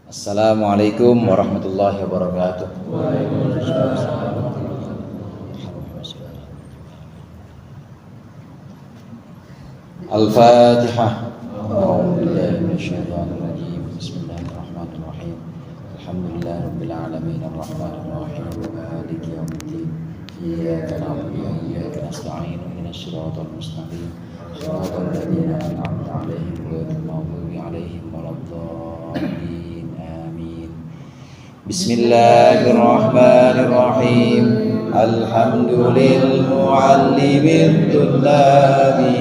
Assalamualaikum warahmatullahi wabarakatuh. Al-Fatihah. A'udzubillahi minasyaitonir rajim. Bismillahirrahmanirrahim. Alhamdulillahirabbil alamin arrahmanir rahim maliki yaumiddin. Iyyaka na'budu wa iyyaka nasta'in ihdinas siratal mustaqim. Shiratal ladzina an'amta 'alaihim ghairil maghdubi 'alaihim waladdallin. Amin. Bismillahirrahmanirrahim. Alhamdulillahil mu'allimid tullabi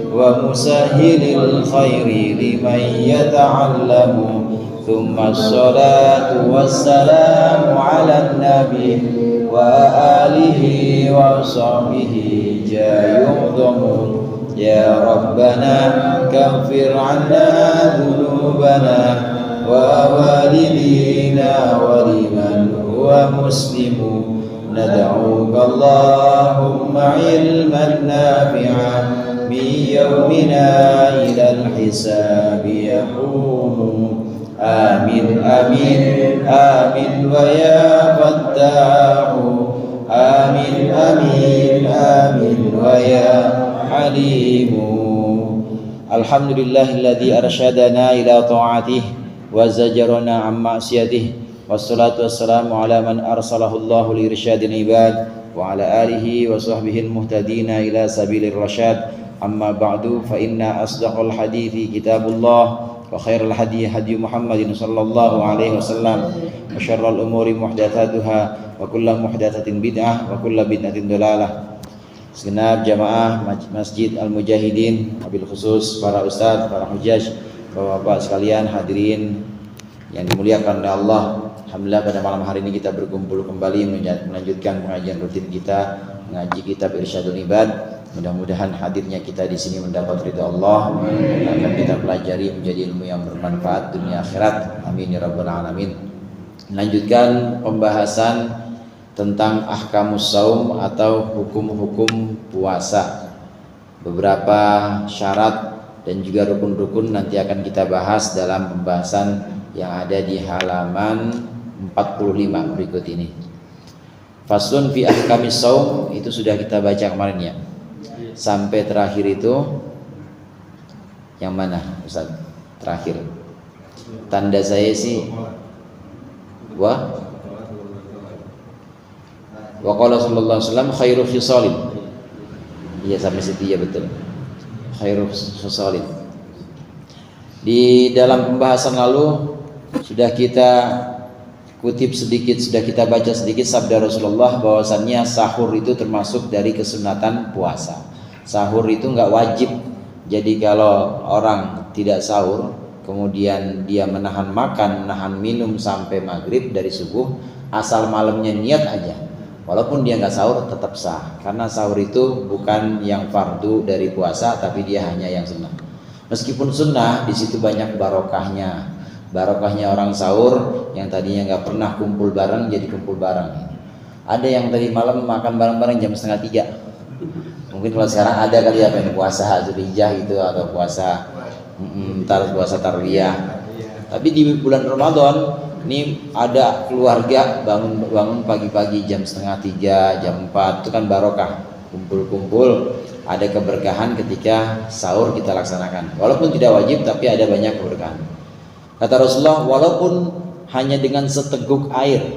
wa musahhilil khairi liman yata'allamu. Thumma assalatu wassalamu ala nabi wa alihi wa sahbihi jayudamun. Ya Rabbana kaffir anna dhunubana wa walidina wa liman huwa muslimu. Nad'uka Allahumma ilman nafi'an min yawmina ilal hisabi yaqumu. Amin amin amin wa ya fattahu. Amin amin amin wa ya alimu. Alhamdulillahilladzi arsyadana ila ta'atihi wa zajarana an ma'siyatihi. Wassalatu wassalamu ala man arsalahullahu li irsyadil ibad wa ala alihi wa sahbihi al-muhtadina ila sabilir rasyad. Amma ba'du, fa inna asdaqal hadithi kitabullah wa khairal hadi hadi Muhammadin sallallahu alaihi wasallam wa syarrul umuri muhdatsatuha wa kullu muhdatsatin bid'ah wa kullu bid'atin dhalalah. Segenap jamaah Masjid Al-Mujahidin, wabil khusus para ustadz, para hujaj, bapak-bapak sekalian, hadirin yang dimuliakan oleh Allah. Alhamdulillah pada malam hari ini kita berkumpul kembali melanjutkan pengajian rutin kita, mengaji kitab Irsyadul Ibad. Mudah-mudahan hadirnya kita di sini mendapat ridha Allah, akan kita pelajari menjadi ilmu yang bermanfaat dunia akhirat. Amin ya rabbal alamin. Melanjutkan pembahasan tentang ahkamus saum atau hukum-hukum puasa. Beberapa syarat dan juga rukun-rukun nanti akan kita bahas dalam pembahasan yang ada di halaman 45 berikut ini. Faslun fi ahkamis saum, itu sudah kita baca kemarin ya. Sampai terakhir itu yang mana Ustaz? Terakhir. Tanda saya sih wa qala sallallahu alaihi wasallam khairu khisalin. Iya sampai situ ya, betul. Khairu khisalin. Di dalam pembahasan lalu sudah kita kutip sedikit, sudah kita baca sedikit sabda Rasulullah bahwasannya sahur itu termasuk dari kesunatan puasa. Sahur itu nggak wajib. Jadi kalau orang tidak sahur, kemudian dia menahan makan, menahan minum sampai maghrib dari subuh, asal malamnya niat aja, walaupun dia nggak sahur tetap sah. Karena sahur itu bukan yang fardu dari puasa, tapi dia hanya yang sunnah. Meskipun sunnah, di situ banyak barokahnya. Barokahnya orang sahur yang tadinya nggak pernah kumpul bareng jadi kumpul bareng. Ada yang tadi malam makan bareng-bareng jam 2:30. Mungkin kalau sekarang ada kali ya, pengen puasa Zulhijjah gitu atau puasa puasa tarwiyah. Tapi di bulan Ramadan ini ada keluarga bangun pagi-pagi jam 2:30, jam 4, itu kan barokah, kumpul-kumpul, ada keberkahan ketika sahur kita laksanakan. Walaupun tidak wajib tapi ada banyak keberkahan. Kata Rasulullah, walaupun hanya dengan seteguk air,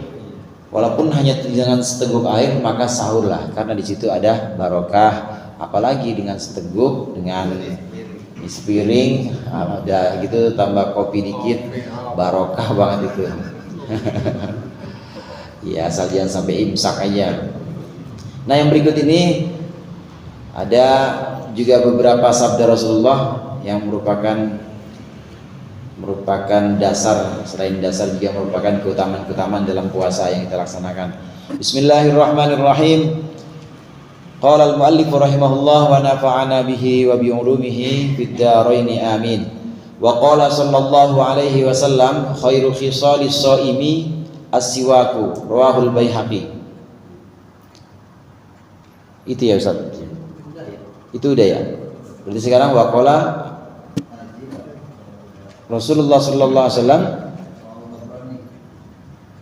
maka sahurlah, karena di situ ada barokah. Apalagi dengan seteguk, dengan sepiring, ada gitu tambah kopi dikit, barokah banget itu. Ya asal jangan sampai imsak aja. Nah yang berikut ini ada juga beberapa sabda Rasulullah yang merupakan dasar, selain dasar juga merupakan keutamaan dalam puasa yang kita laksanakan. Bismillahirrahmanirrahim. Qala al-muallif rahimahullah wa nafa'ana bihi wa bi ulumihi fid dharain amin. Wa qala sallallahu alaihi wasallam khairu khisalis shaimi as-siwaku, rawahul Baihaqi. Itu ya Ustaz. Itu udah ya. Berarti sekarang wa qala Rasulullah sallallahu alaihi wasallam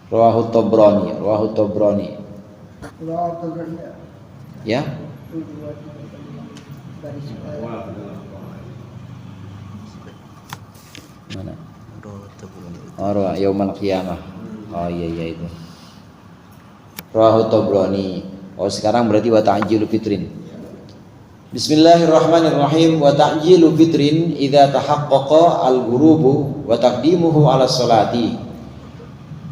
Rawahu Tabrani. Ya. Mana? Yaumul Qiyamah. Oh iya itu. Rawahu Tabrani. Oh sekarang berarti wa ta'jilu fitrin. Bismillahirrahmanirrahim. Wa ta'jilu fitrin idza tahaqqaqa al-ghurubu wa taqdimuhu 'ala sholati.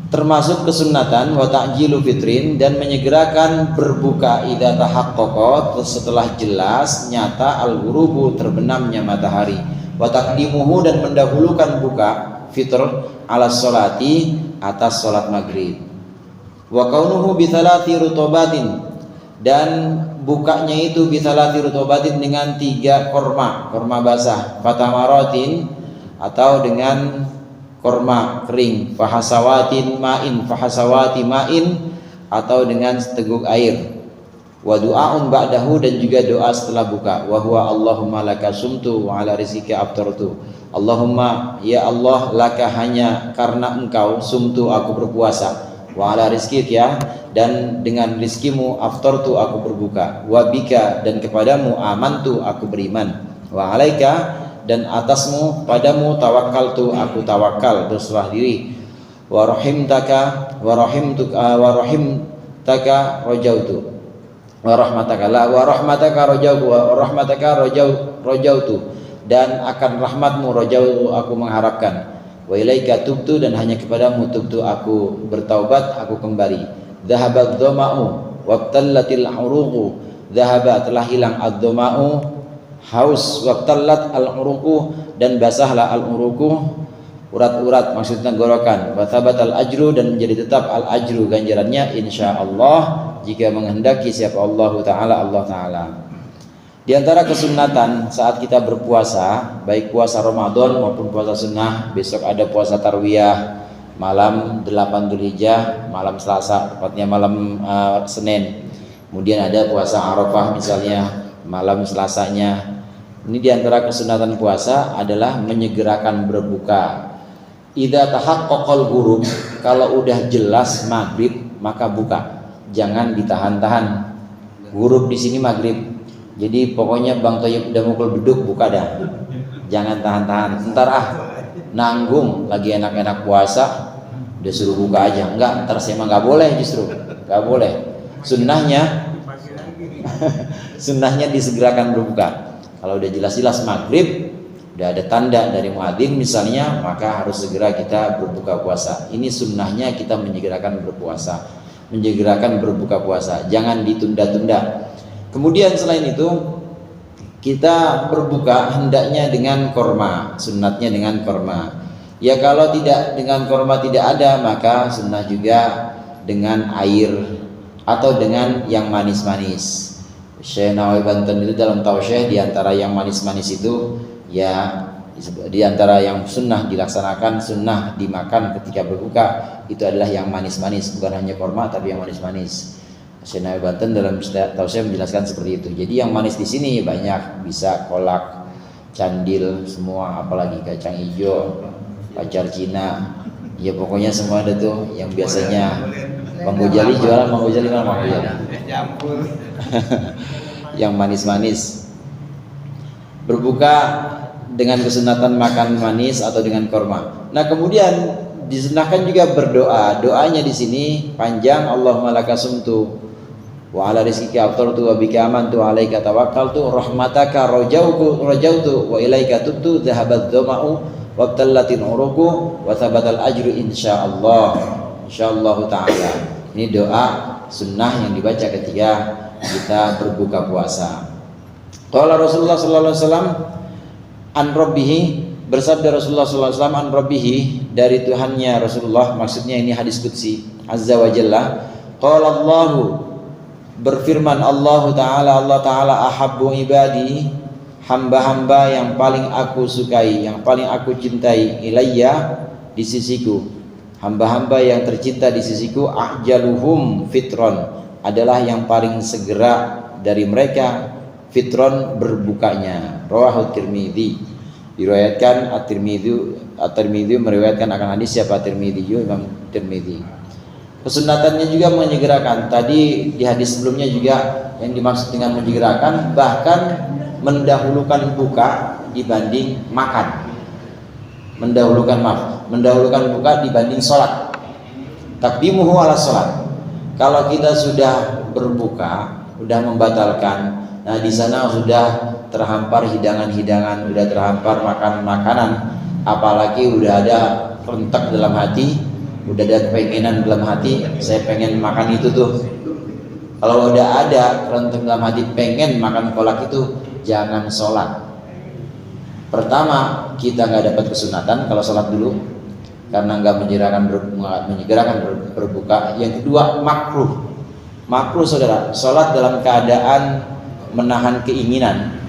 Termasuk kesunatan wa ta'jilu fitrin, dan menyegerakan berbuka idza tahaqqaqa, setelah jelas nyata al-ghurubu, terbenamnya matahari, wa taqdimuhu, dan mendahulukan buka fitr 'ala sholati, atas salat maghrib, wa kaunuhu bi thalathi rutubatin, dan bukanya itu bi thalathi rutubatin, dengan 3 korma basah, fatamaratin, atau dengan korma kering, fahasawati ma'in, atau dengan seteguk air, wa du'aun ba'dahu, dan juga doa setelah buka, wa huwa Allahumma laka sumtu wa ala rizqika aftartu. Allahumma, ya Allah, laka, hanya karena engkau, sumtu, aku berpuasa, wa ala rizqika, dan dengan rizkimu, aftartu, aku berbuka, wa bika, dan kepadamu, amantu, aku beriman, wa alaika, dan atasmu, padamu, tawakkaltu, aku tawakal, berserah diri, wa rahimtaka rajautu, wa rahmataka rajautu, dan akan rahmatmu rajautu, aku mengharapkan, wa ilaika tubtu, dan hanya kepadamu tubtu, aku bertaubat, aku kembali. Dhahabat dhama'u wabtallatil uruqu, dhahaba, telah hilang, ad-dhama'u, haus, wabtallat al-uruqu, dan basahlah al-uruqu, urat-urat, maksudnya tenggorokan, wa thabatal ajru, dan menjadi tetap al-ajru, ganjarannya, insyaallah, jika menghendaki siapa Allah Ta'ala. Di antara kesunatan saat kita berpuasa, baik puasa Ramadan maupun puasa sunnah, besok ada puasa tarwiyah malam 8 Dzulhijjah, malam Selasa, tepatnya malam Senin. Kemudian ada puasa Arafah misalnya malam Selasanya. Ini di antara kesunatan puasa adalah menyegerakan berbuka. Idza tahaqqaqal ghurub, kalau udah jelas maghrib maka buka. Jangan ditahan-tahan. Ghurub di sini maghrib. Jadi pokoknya Bang Toyib udah mukul beduk, buka dah. Jangan tahan-tahan. Ntar nanggung lagi enak-enak puasa, udah suruh buka aja. Enggak, ntar saya mah nggak boleh, justru nggak boleh. Sunnahnya disegerakan berbuka. Kalau udah jelas-jelas maghrib, udah ada tanda dari muadzin misalnya, maka harus segera kita berbuka puasa. Ini sunnahnya kita menyegerakan berpuasa, menyegerakan berbuka puasa. Jangan ditunda-tunda. Kemudian selain itu kita berbuka hendaknya dengan korma, sunnatnya dengan korma. Ya kalau tidak dengan korma tidak ada, maka sunnah juga dengan air atau dengan yang manis-manis. Syekh Nawawi Banten itu dalam Tausyih, di antara yang manis-manis itu ya, di antara yang sunnah dilaksanakan, sunnah dimakan ketika berbuka, itu adalah yang manis-manis, bukan hanya korma tapi yang manis-manis. Syekh Nawawi Banten dalam Tausyih menjelaskan seperti itu. Jadi yang manis di sini banyak, bisa kolak, candil, semua, apalagi kacang hijau, pacar Cina, ya pokoknya semua ada tuh. Yang biasanya Bang Gojali jualan, Bang Gojali mana Bang Gojali? Yang manis-manis. Berbuka dengan kesunatan makan manis atau dengan korma. Nah kemudian disunahkan juga berdoa. Doanya di sini panjang, Allahumma laka sumtu wa ala rizqika aftartu wa bika amantu alaika tawakkaltu rahmataka rajautu wa ilaika tubtu dhahabat dhama'u wabtallatil uruqu wa thabatal ajru insyaallah taala. Ini doa sunnah yang dibaca ketika kita berbuka puasa. Qala Rasulullah sallallahu alaihi wasallam an rabbihi, bersabda Rasulullah sallallahu alaihi wasallam an rabbihi, dari Tuhannya Rasulullah, maksudnya ini hadis qudsi, azza wa jalla. Qala Allahu, berfirman Allah Ta'ala, ahabbu ibadi, hamba-hamba yang paling aku sukai, yang paling aku cintai, ilayya, di sisiku, hamba-hamba yang tercinta di sisiku, ahjaluhum fitron, adalah yang paling segera dari mereka fitron, berbukanya. Rawahu Tirmidzi, diriwayatkan At-Tirmidzi meriwayatkan akan hadis siapa? Tirmidzi, Imam Tirmidzi. Kesunatannya juga menyegerakan. Tadi di hadis sebelumnya juga yang dimaksud dengan menyegerakan bahkan mendahulukan buka dibanding makan. Mendahulukan buka dibanding sholat. Taqdimuhu ala sholat. Kalau kita sudah berbuka, sudah membatalkan, nah di sana sudah terhampar hidangan-hidangan, sudah terhampar makanan-makanan, apalagi udah ada rentak dalam hati, udah ada keinginan dalam hati, saya pengen makan itu tuh. Kalau udah ada rentak dalam hati pengen makan kolak itu, jangan sholat. Pertama, kita nggak dapat kesunatan kalau sholat dulu, karena nggak menyegerakan berbuka. Yang kedua, makruh saudara, sholat dalam keadaan menahan keinginan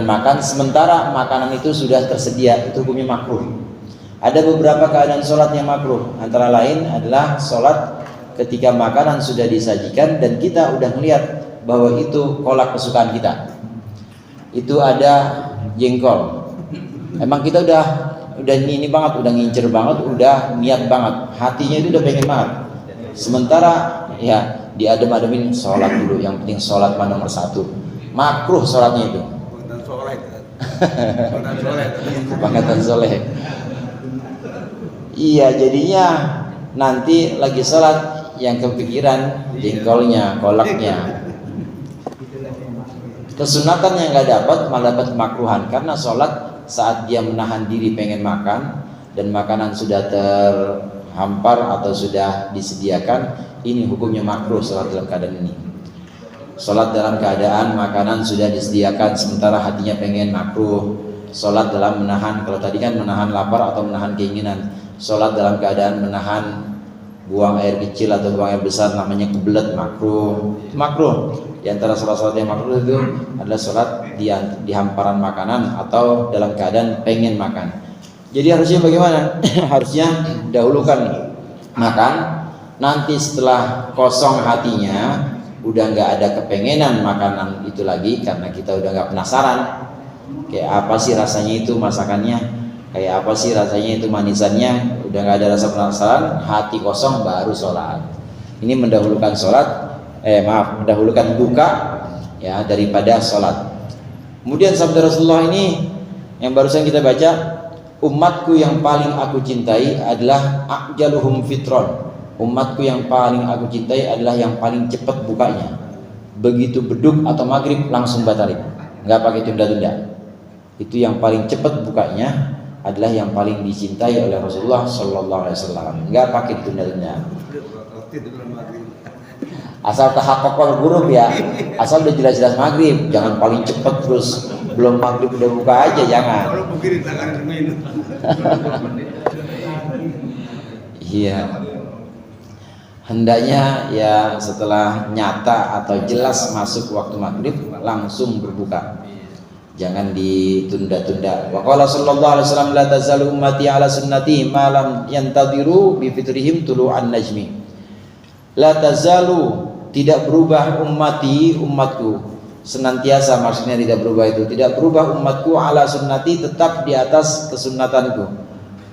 makan, sementara makanan itu sudah tersedia, itu hukumnya makruh. Ada beberapa keadaan sholat yang makruh, antara lain adalah sholat ketika makanan sudah disajikan dan kita udah melihat bahwa itu kolak kesukaan kita. Itu ada jengkol, emang kita udah ini banget, udah ngincer banget, udah niat banget, hatinya itu udah pengen banget. Sementara ya diadem-ademin, sholat dulu, yang penting sholat nomor satu. Makruh sholatnya itu. Bangkatan soleh. Iya, jadinya nanti lagi sholat yang kepikiran jengkolnya, kolaknya. Kesunatan yang nggak dapat malah dapat kemakruhan, karena sholat saat dia menahan diri pengen makan dan makanan sudah terhampar atau sudah disediakan, ini hukumnya makruh sholat dalam keadaan ini. Sholat dalam keadaan makanan sudah disediakan sementara hatinya pengen, makruh. Sholat dalam menahan, kalau tadi kan menahan lapar atau menahan keinginan, sholat dalam keadaan menahan buang air kecil atau buang air besar, namanya kebelet, makruh. Di antara sholat-sholat yang makruh itu adalah sholat di hamparan makanan atau dalam keadaan pengen makan. Jadi harusnya bagaimana? Harusnya dahulukan makan, nanti setelah kosong hatinya, udah nggak ada kepengenan makanan itu lagi karena kita udah nggak penasaran kayak apa sih rasanya itu masakannya, kayak apa sih rasanya itu manisannya, udah nggak ada rasa penasaran, hati kosong, baru sholat. Ini mendahulukan sholat, mendahulukan buka ya daripada sholat. Kemudian sabda Rasulullah ini yang barusan kita baca, umatku yang paling aku cintai adalah ajaluhum fitron. Umatku yang paling aku cintai adalah yang paling cepat bukanya. Begitu beduk atau maghrib langsung batalin, nggak pakai tunda-tunda. Itu yang paling cepat bukanya adalah yang paling dicintai oleh Rasulullah Sallallahu Alaihi Wasallam, nggak pakai tunda-tunda. Asal tahakkukul ghurub ya, asal udah jelas-jelas maghrib, jangan paling cepat terus belum maghrib udah buka aja, jangan. Iya. Hendaknya ya setelah nyata atau jelas masuk waktu maghrib langsung berbuka, jangan ditunda-tunda. Wa qala sallallahu alaihi wasallam, la tazalu ummati ala sunnati ma lam yantadiru bi fitrihim tulu'an najmi. La tazalu, tidak berubah umatku senantiasa, maksudnya tidak berubah itu, tidak berubah umatku ala sunnati, tetap di atas kesunnatanku.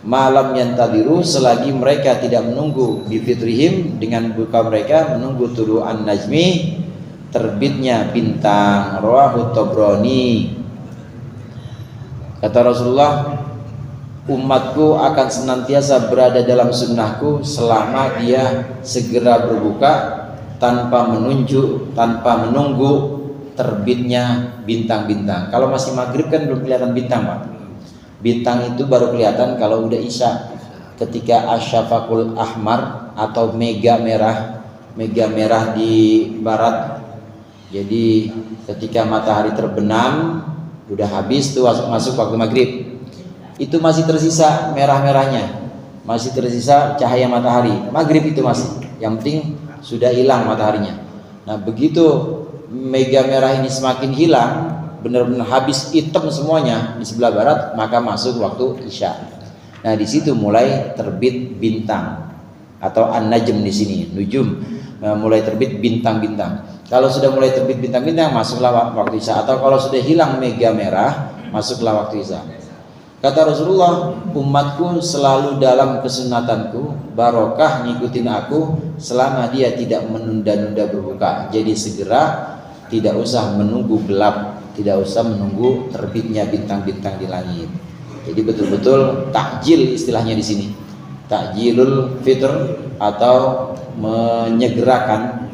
Malam yantadiru, selagi mereka tidak menunggu bifitrihim, dengan buka mereka menunggu tulu'an najmi, terbitnya bintang. Rawahu Tabrani. Kata Rasulullah, umatku akan senantiasa berada dalam sunnahku selama dia segera berbuka tanpa menunggu terbitnya bintang-bintang. Kalau masih maghrib kan belum kelihatan bintang, Pak. Bintang itu baru kelihatan kalau udah isya, ketika asyafaqul ahmar atau mega merah di barat. Jadi ketika matahari terbenam udah habis tuh masuk waktu maghrib, itu masih tersisa merah-merahnya, masih tersisa cahaya matahari. Maghrib itu masih, yang penting sudah hilang mataharinya. Nah begitu mega merah ini semakin hilang, benar-benar habis hitam semuanya di sebelah barat, maka masuk waktu isya. Nah di situ mulai terbit bintang atau an-najm di sini, nujum, mulai terbit bintang-bintang. Kalau sudah mulai terbit bintang-bintang, masuklah waktu isya. Atau kalau sudah hilang mega merah, masuklah waktu isya. Kata Rasulullah, umatku selalu dalam kesunatanku, barokah ngikutin aku selama dia tidak menunda-nunda berbuka. Jadi segera, tidak usah menunggu gelap, tidak usah menunggu terbitnya bintang-bintang di langit. Jadi betul-betul takjil istilahnya di sini. Takjilul fitr atau menyegerakan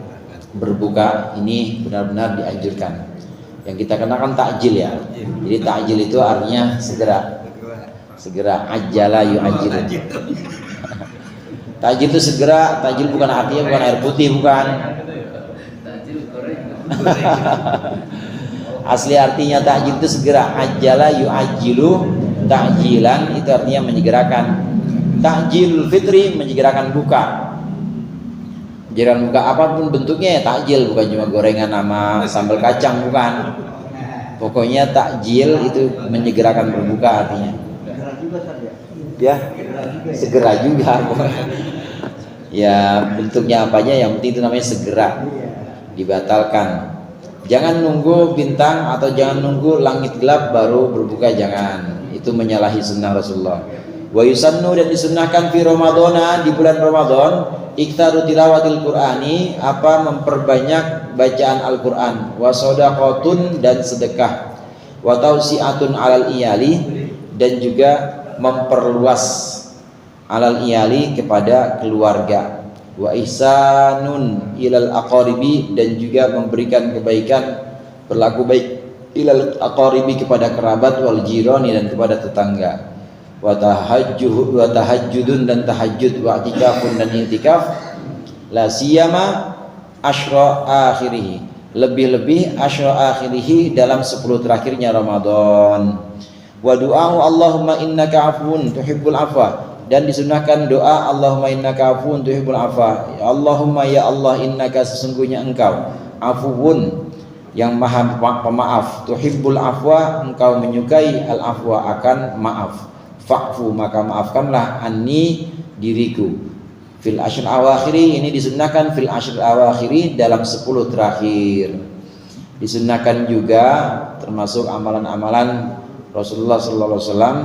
berbuka ini benar-benar dianjurkan. Yang kita kenakan takjil ya. Jadi takjil itu artinya segera ajala yu'ajil. Takjil itu segera, takjil bukan artinya bukan air putih, bukan. Asli artinya takjil itu segera, ajala yu'ajilu, takjilan itu artinya menyegerakan. Takjil fitri menyegerakan buka. Menyegerakan buka apapun bentuknya ya takjil, bukan cuma gorengan sama sambal kacang, bukan. Pokoknya takjil itu menyegerakan berbuka artinya. Ya, segera juga. Ya bentuknya apanya, yang penting itu namanya segera. Dibatalkan. Jangan nunggu bintang atau jangan nunggu langit gelap baru berbuka, jangan. Itu menyalahi sunnah Rasulullah. Wa yusannu, dan disunnahkan fi Ramadana, di bulan Ramadan, iktaru tilawatil Qur'ani, apa memperbanyak bacaan Al-Qur'an, wa shadaqatun, dan sedekah, wa tausi'atun alal iyali, dan juga memperluas alal iyali kepada keluarga, wa ihsanun ilal aqaribi, dan juga memberikan kebaikan, berlaku baik ilal aqaribi kepada kerabat, wal jirani, dan kepada tetangga, wa tahajjudun, dan tahajud, wa i'tikafun, dan i'tikaf, la siyama asyra akhirih, lebih-lebih asyra akhirih, dalam 10 terakhirnya Ramadan. Wa du'a'u Allahumma innaka afuwun tuhibbul afwa, dan disunahkan doa Allahumma innaka afuwun tuhibbul afwa. Allahumma ya Allah, innaka sesungguhnya engkau, afuwun yang maha pemaaf, tuhibbul afwa engkau menyukai al afwa akan maaf, fa'fu maka maafkanlah anni diriku. Fil ashr awakhiri, ini disunahkan fil ashr awakhiri, dalam 10 terakhir. Disunahkan juga termasuk amalan-amalan Rasulullah sallallahu alaihi wasallam,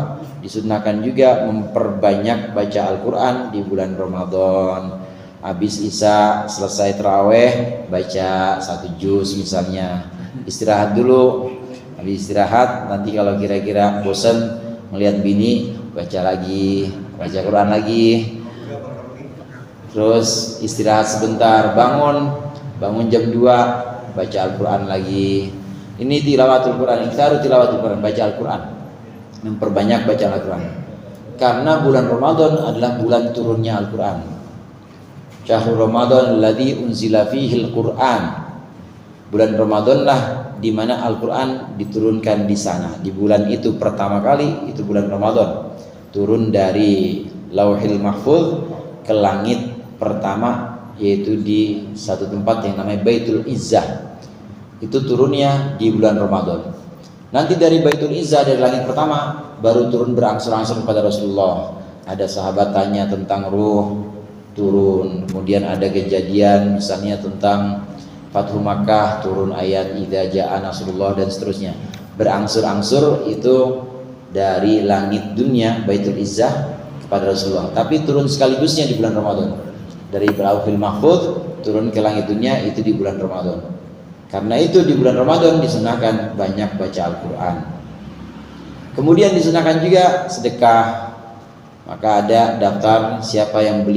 disunahkan juga memperbanyak baca Al-Qur'an di bulan Ramadan. Habis Isya selesai tarawih baca 1 juz misalnya. Istirahat dulu. Habis istirahat nanti kalau kira-kira bosan melihat bini, baca lagi, baca Quran lagi. Terus istirahat sebentar, bangun jam 2, baca Al-Qur'an lagi. Ini tilawatul Quran, iktaru tilawatul Quran, baca Al-Qur'an. Memperbanyak baca Al-Qur'an. Karena bulan Ramadan adalah bulan turunnya Al-Qur'an. Syahrul Ramadan alladzi unzila fihil Qur'an. Bulan Ramadanlah di mana Al-Qur'an diturunkan di sana. Di bulan itu pertama kali, itu bulan Ramadan. Turun dari Lauhil Mahfuz ke langit pertama, yaitu di satu tempat yang namanya Baitul Izzah. Itu turunnya di bulan Ramadan. Nanti dari Baitul Izzah, dari langit pertama, baru turun berangsur-angsur kepada Rasulullah. Ada sahabat tanya tentang ruh, turun. Kemudian ada kejadian misalnya tentang Fathu Makkah, turun ayat idza jaa nasrullah, dan seterusnya. Berangsur-angsur itu dari langit dunia Baitul Izzah kepada Rasulullah. Tapi turun sekaligusnya di bulan Ramadan. Dari Lauhil Mahfuz turun ke langit dunia itu di bulan Ramadan. Karena itu di bulan Ramadan disunahkan banyak baca Al-Quran. Kemudian disunahkan juga sedekah. Maka ada daftar siapa yang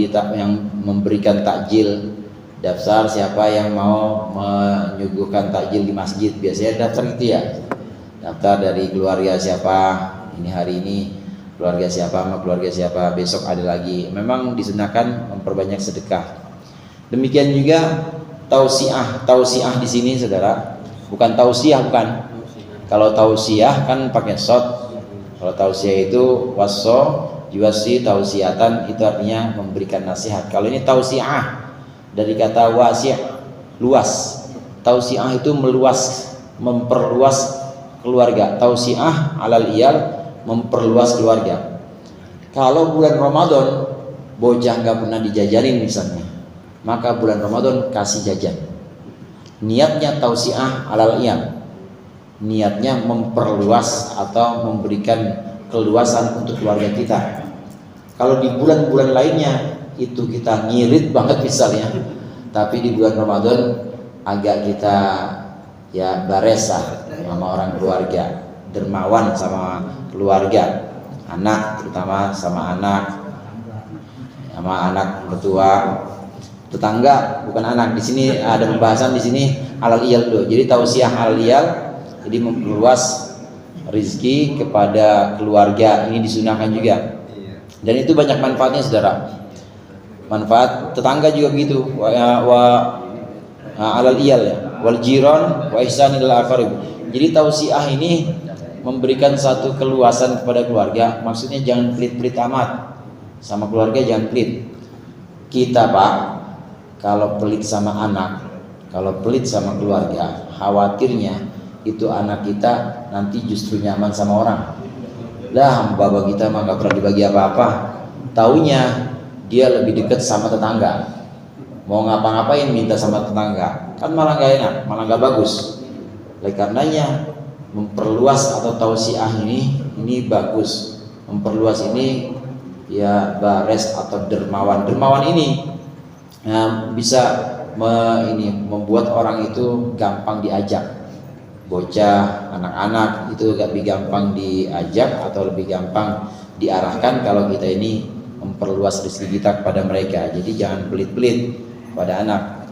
memberikan takjil, daftar siapa yang mau menyuguhkan takjil di masjid. Biasanya daftar itu ya, daftar dari keluarga siapa, ini hari ini keluarga siapa sama keluarga siapa, besok ada lagi. Memang disunahkan memperbanyak sedekah. Demikian juga tausiah di sini saudara, bukan tausiah, bukan. Kalau tausiah kan pakai shot. Kalau tausiah itu waso yuwasi tausiatan, itu artinya memberikan nasihat. Kalau ini tausiah dari kata wasi', luas. Tausiah itu meluas, memperluas keluarga. Tausiah alal iyal, memperluas keluarga. Kalau bulan Ramadan bocah nggak pernah dijajarin misalnya, maka bulan Ramadan kasih jajan. Niatnya tausiah alal iyal, niatnya memperluas atau memberikan keluasan untuk keluarga kita. Kalau di bulan-bulan lainnya itu kita ngirit banget misalnya, tapi di bulan Ramadan agak kita ya baresah sama orang keluarga, dermawan sama keluarga, anak terutama sama anak mertua, tetangga bukan anak. Di sini ada pembahasan di sini halal iyal dulu. Jadi tausiah halal iyal, jadi memperluas rizki kepada keluarga, ini disunahkan juga. Dan itu banyak manfaatnya saudara. Manfaat tetangga juga begitu. Alal iyal ya, wal jiran wa ihsanil aqrab. Jadi tausiah ini memberikan satu keluasan kepada keluarga. Maksudnya jangan pelit-pelit amat sama keluarga, jangan pelit. Kita Pak, kalau pelit sama anak, kalau pelit sama keluarga, khawatirnya itu anak kita nanti justru nyaman sama orang. Lah bapak kita mah gak pernah dibagi apa-apa, taunya dia lebih dekat sama tetangga, mau ngapa-ngapain minta sama tetangga, kan malah gak enak, malah gak bagus. Oleh karenanya memperluas atau tausiah ini bagus. Memperluas ini ya bares atau dermawan ini bisa membuat orang itu gampang diajak. Bocah, anak-anak itu lebih gampang diajak atau lebih gampang diarahkan kalau kita ini memperluas rezeki kita kepada mereka. Jadi jangan pelit-pelit pada anak.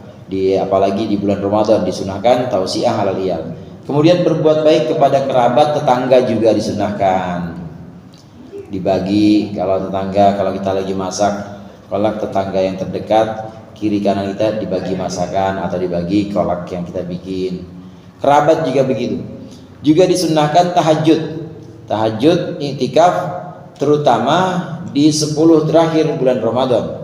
Apalagi di bulan Ramadan disunahkan tausiah halal iyal. Kemudian berbuat baik kepada kerabat, tetangga juga disunahkan. Dibagi kalau tetangga, kalau kita lagi masak, kolak tetangga yang terdekat, kiri kanan kita dibagi masakan atau dibagi kolak yang kita bikin. Kerabat juga begitu. Juga disunahkan tahajud, iktikaf, terutama di 10 terakhir bulan Ramadan,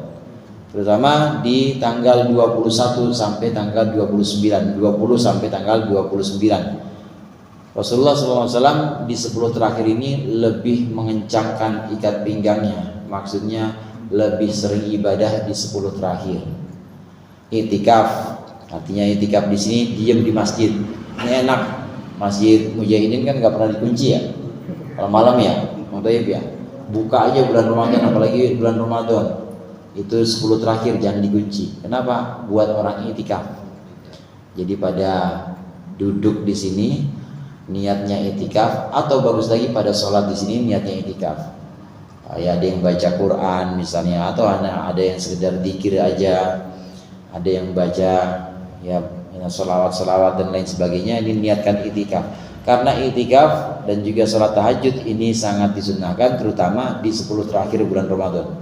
terutama di tanggal 21 sampai tanggal 29, 20 sampai tanggal 29. Rasulullah SAW di 10 terakhir ini lebih mengencangkan ikat pinggangnya, maksudnya lebih sering ibadah di 10 terakhir. Iktikaf, artinya iktikaf di sini diam di masjid. Ini enak, masjid Mujahidin kan nggak pernah dikunci ya, kalau malam ya, ya, buka aja bulan Ramadan, apalagi bulan Ramadan itu 10 terakhir jangan dikunci. Kenapa? Buat orang iktikaf. Jadi pada duduk di sini niatnya iktikaf, atau bagus lagi pada sholat di sini niatnya iktikaf. Ya, ada yang baca Quran misalnya, atau ada yang sekedar dzikir aja, ada yang baca ya sholawat dan lain sebagainya. Ini niatkan iktikaf. Karena iktikaf dan juga sholat tahajud ini sangat disunahkan, terutama di 10 terakhir bulan Ramadan.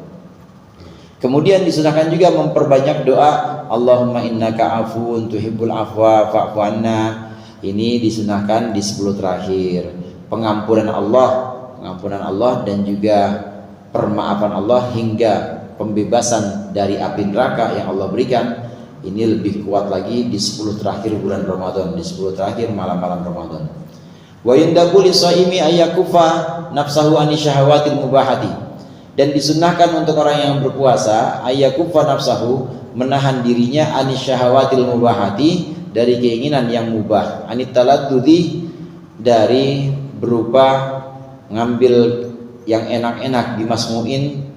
Kemudian disunahkan juga memperbanyak doa Allahumma innaka afuwun tuhibbul afwa fa'fu anna. Ini disunahkan di 10 terakhir. Pengampunan Allah dan juga permaafan Allah hingga pembebasan dari api neraka yang Allah berikan. Ini lebih kuat lagi di 10 terakhir bulan Ramadan, di 10 terakhir malam-malam Ramadan. Wa yundabu lis-shaimi ayyakufa nafsahu ani syahawatil mubahati. Dan disunahkan untuk orang yang berpuasa ayyakufa nafsahu, menahan dirinya ani syahawatil mubahati, dari keinginan yang mubah, anit taladdudi, dari berupa ngambil yang enak-enak, bimasmuin,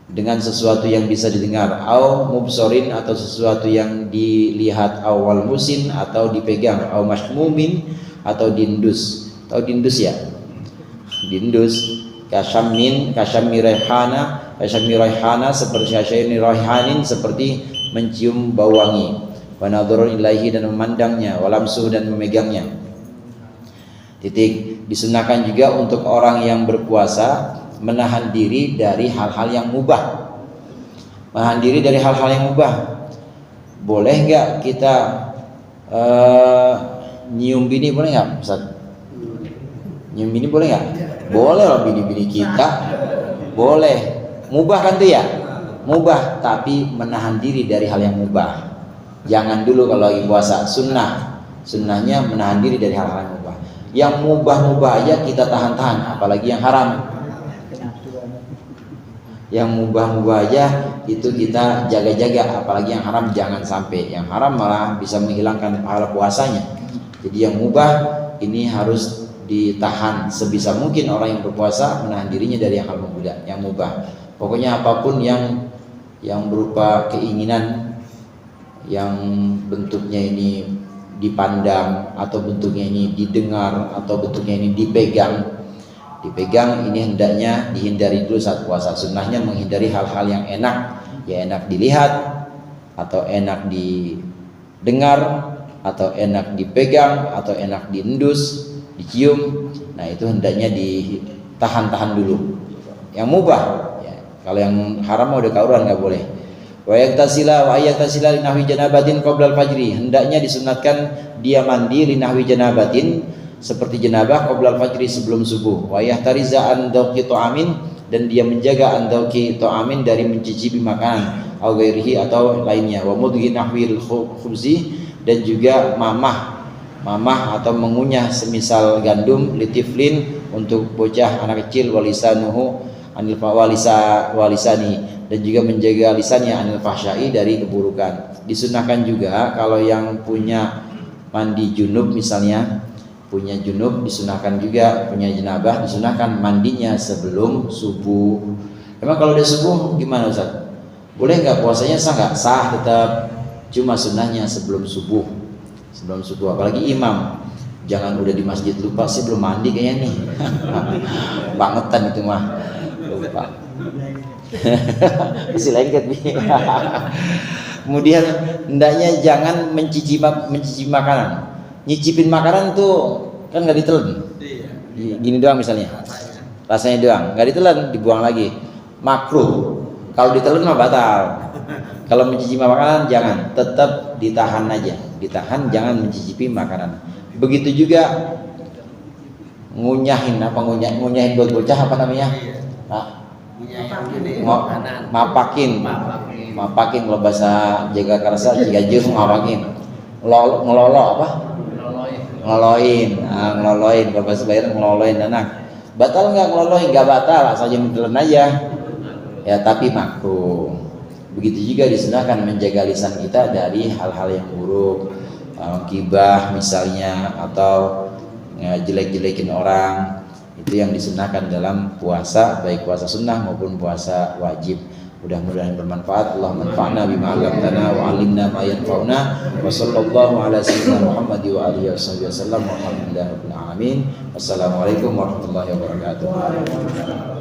dengan sesuatu yang bisa didengar, au mubsorin, atau sesuatu yang dilihat, awal musin, atau dipegang, au mashmumin, atau dindus. Tahu dindus ya? Dindus kasyammi raihana, seperti syasyini raihanin, seperti mencium bau wangi, wa nadhurun ilaihi, dan memandangnya, walamsuh, dan memegangnya. Disunahkan juga untuk orang yang berpuasa menahan diri dari hal-hal yang mubah. Menahan diri dari hal-hal yang mubah. Boleh nggak kita nyium bini, boleh nggak Ustaz? Nyium bini boleh nggak? Boleh loh, bini-bini kita boleh. Mubah kan tuh ya? Mubah, tapi menahan diri dari hal yang mubah. Jangan dulu kalau lagi puasa. Sunnahnya menahan diri dari hal-hal yang mubah. Yang mubah-mubah aja kita tahan-tahan, apalagi yang haram. Yang mubah-mubah aja itu kita jaga-jaga, apalagi yang haram jangan sampai. Yang haram malah bisa menghilangkan pahala puasanya. Jadi yang mubah ini harus ditahan. Sebisa mungkin orang yang berpuasa menahan dirinya dari hal yang mubah. Pokoknya apapun yang berupa keinginan yang bentuknya ini dipandang, atau bentuknya ini didengar, atau bentuknya ini dipegang, ini hendaknya dihindari dulu saat puasa. Sunnahnya menghindari hal-hal yang enak, ya enak dilihat, atau enak didengar, atau enak dipegang, atau enak diendus, dicium. Nah itu hendaknya ditahan-tahan dulu. Yang mubah, ya. Kalau yang haram udah kauran nggak boleh. Wa yaktasila linahwi janabatin qabla al-fajri. Hendaknya disunatkan dia mandi linahwi janabatin seperti janabah qabla al-fajri, sebelum subuh. Wa yahtariza an dhauqi ta'amin, dan dia menjaga an dhauqi ta'amin dari mencicipi makanan, au ghairihi atau lainnya. Wa mudghi nahwil khubzi, dan juga mamah atau mengunyah semisal gandum, litiflin untuk bocah anak kecil, walisanuhu anil walisani, dan juga menjaga lisannya anil fahsyai, dari keburukan. Disunahkan juga kalau yang punya mandi junub misalnya, punya junub disunahkan juga, punya jenabah disunahkan mandinya sebelum subuh. Emang kalau udah subuh gimana Ustaz? Boleh nggak puasanya? Sah nggak? Sah tetap, cuma sunnahnya sebelum subuh. Apalagi imam, jangan udah di masjid lupa sih belum mandi kayaknya nih. Bangetan itu mah, lupa. Masih lengket nih. Kemudian hendaknya jangan mencicipi makanan. Nyicipin makanan tuh kan nggak ditelan. Gini doang misalnya, rasanya doang, nggak ditelan, dibuang lagi. Makruh. Kalau ditelan mah batal. Kalau mencicipi makanan jangan, tetap ditahan aja, jangan mencicipi makanan. Begitu juga ngunyahin buat bocah apa namanya? Mapakin kalau bahasa Jaga Karsa Cigajur, mapakin. Ngelolo apa? Ngeloloin. Kalau bahasa Bayan ngeloloin anak. Batal nggak ngeloloin? Nggak batal, asal jangan ditelan aja. Ya tapi makruh. Begitu juga disunahkan menjaga lisan kita dari hal-hal yang buruk, gibah misalnya, atau jelek-jelekin orang. Itu yang disunahkan dalam puasa, baik puasa sunnah maupun puasa wajib. Mudah-mudahan bermanfaat. Allahumma anfa'na bima 'allamtana wa 'allimna ma yanfa'una. Wa sallallahu ala sayyidina Muhammad wa alihi wasallam. Walhamdulillahirabbil alamin. Wassalamualaikum warahmatullahi wabarakatuh.